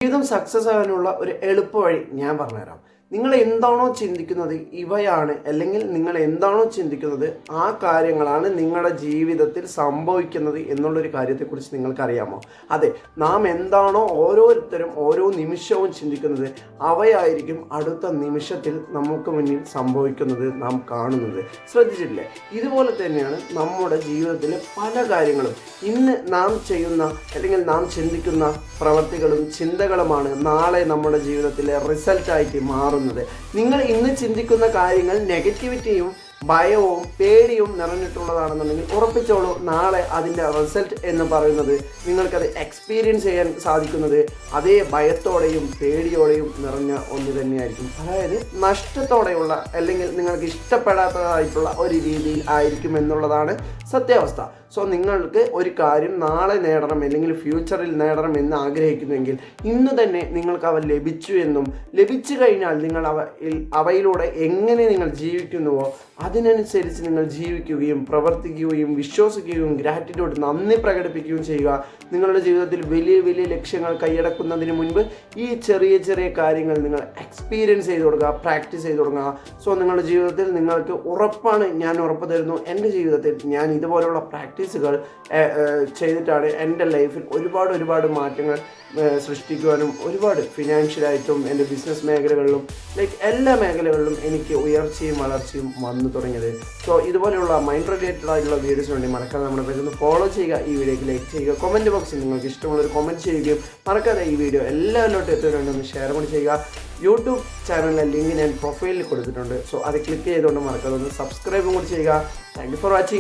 ജീവിതം സക്സസ് ആകാനുള്ള ഒരു എളുപ്പ വഴി ഞാൻ പറഞ്ഞുതരാം. നിങ്ങൾ എന്താണോ ചിന്തിക്കുന്നത് ഇവയാണ്, അല്ലെങ്കിൽ നിങ്ങൾ എന്താണോ ചിന്തിക്കുന്നത് ആ കാര്യങ്ങളാണ് നിങ്ങളുടെ ജീവിതത്തിൽ സംഭവിക്കുന്നത് എന്നുള്ളൊരു കാര്യത്തെക്കുറിച്ച് നിങ്ങൾക്കറിയാമോ? അതെ, നാം എന്താണോ ഓരോരുത്തരും ഓരോ നിമിഷവും ചിന്തിക്കുന്നത് അവയായിരിക്കും അടുത്ത നിമിഷത്തിൽ നമുക്ക് മുന്നിൽ സംഭവിക്കുന്നത്, നാം കാണുന്നത്. ശ്രദ്ധിച്ചിട്ടില്ലേ? ഇതുപോലെ തന്നെയാണ് നമ്മുടെ ജീവിതത്തിലെ പല കാര്യങ്ങളും. ഇന്ന് നാം ചെയ്യുന്ന അല്ലെങ്കിൽ നാം ചിന്തിക്കുന്ന പ്രവർത്തികളും ചിന്തകളുമാണ് നാളെ നമ്മുടെ ജീവിതത്തിലെ റിസൾട്ടായിട്ട് മാറുന്നത്. നിങ്ങൾ ഇന്ന് ചിന്തിക്കുന്ന കാര്യങ്ങൾ നെഗറ്റിവിറ്റിയും ഭയവും പേടിയും നിറഞ്ഞിട്ടുള്ളതാണെന്നുണ്ടെങ്കിൽ ഉറപ്പിച്ചോളൂ, നാളെ അതിൻ്റെ റിസൾട്ട് എന്ന് പറയുന്നത് നിങ്ങൾക്കത് എക്സ്പീരിയൻസ് ചെയ്യാൻ സാധിക്കുന്നത് അതേ ഭയത്തോടെയും പേടിയോടെയും നിറഞ്ഞ ഒന്ന് തന്നെയായിരിക്കും. അതായത് നഷ്ടത്തോടെയുള്ള അല്ലെങ്കിൽ നിങ്ങൾക്ക് ഇഷ്ടപ്പെടാത്തതായിട്ടുള്ള ഒരു രീതിയിൽ ആയിരിക്കും എന്നുള്ളതാണ് സത്യാവസ്ഥ. സോ നിങ്ങൾക്ക് ഒരു കാര്യം നാളെ നേടണം അല്ലെങ്കിൽ ഫ്യൂച്ചറിൽ നേടണം എന്ന് ആഗ്രഹിക്കുന്നുവെങ്കിൽ ഇന്ന് തന്നെ നിങ്ങൾക്ക് അവ ലഭിച്ചു എന്നും ലഭിച്ചു കഴിഞ്ഞാൽ നിങ്ങൾ അവയിലൂടെ എങ്ങനെ നിങ്ങൾ ജീവിക്കുന്നുവോ അതിനനുസരിച്ച് നിങ്ങൾ ജീവിക്കുകയും പ്രവർത്തിക്കുകയും വിശ്വസിക്കുകയും ഗ്രാറ്റിറ്റ്യൂഡ് നന്ദി പ്രകടിപ്പിക്കുകയും ചെയ്യുക. നിങ്ങളുടെ ജീവിതത്തിൽ വലിയ വലിയ ലക്ഷ്യങ്ങൾ കൈയടക്കുന്നതിന് മുൻപ് ഈ ചെറിയ ചെറിയ കാര്യങ്ങൾ നിങ്ങൾ എക്സ്പീരിയൻസ് ചെയ്ത് കൊടുക്കുക, പ്രാക്ടീസ് ചെയ്ത് തുടങ്ങുക. സോ നിങ്ങളുടെ ജീവിതത്തിൽ നിങ്ങൾക്ക് ഉറപ്പാണ്, ഞാൻ ഉറപ്പ് തരുന്നു, എൻ്റെ ജീവിതത്തിൽ ഞാൻ ഇതുപോലുള്ള പ്രാക്ടീസുകൾ ചെയ്തിട്ടാണ് എൻ്റെ ലൈഫിൽ ഒരുപാട് മാറ്റങ്ങൾ സൃഷ്ടിക്കുവാനും ഒരുപാട് ഫിനാൻഷ്യലായിട്ടും എൻ്റെ ബിസിനസ് മേഖലകളിലും എല്ലാ മേഖലകളിലും എനിക്ക് ഉയർച്ചയും വളർച്ചയും വന്നു തുടങ്ങിയത്. സോ ഇതുപോലെയുള്ള മൈൻഡ് റിലേറ്റഡ് ആയിട്ടുള്ള വീഡിയോസ് വേണ്ടി മറക്കാതെ നമ്മുടെ പേര് ഫോളോ ചെയ്യുക, ഈ വീഡിയോക്ക് ലൈക്ക് ചെയ്യുക, കമൻറ്റ് ബോക്സിൽ നിങ്ങൾക്ക് ഇഷ്ടമുള്ളൊരു കമൻറ്റ് ചെയ്യുകയും മറക്കാതെ ഈ വീഡിയോ എല്ലാവരിലോട്ടും എത്തുന്നുണ്ടെന്ന് ഷെയർ കൂടി ചെയ്യുക. യൂട്യൂബ് ചാനലിലെ ലിങ്ക് ഞാൻ പ്രൊഫൈലിൽ കൊടുത്തിട്ടുണ്ട്. സോ അത് ക്ലിക്ക് ചെയ്തുകൊണ്ട് മറക്കാതെ ഒന്ന് സബ്സ്ക്രൈബും കൂടി ചെയ്യുക. Thank you for watching.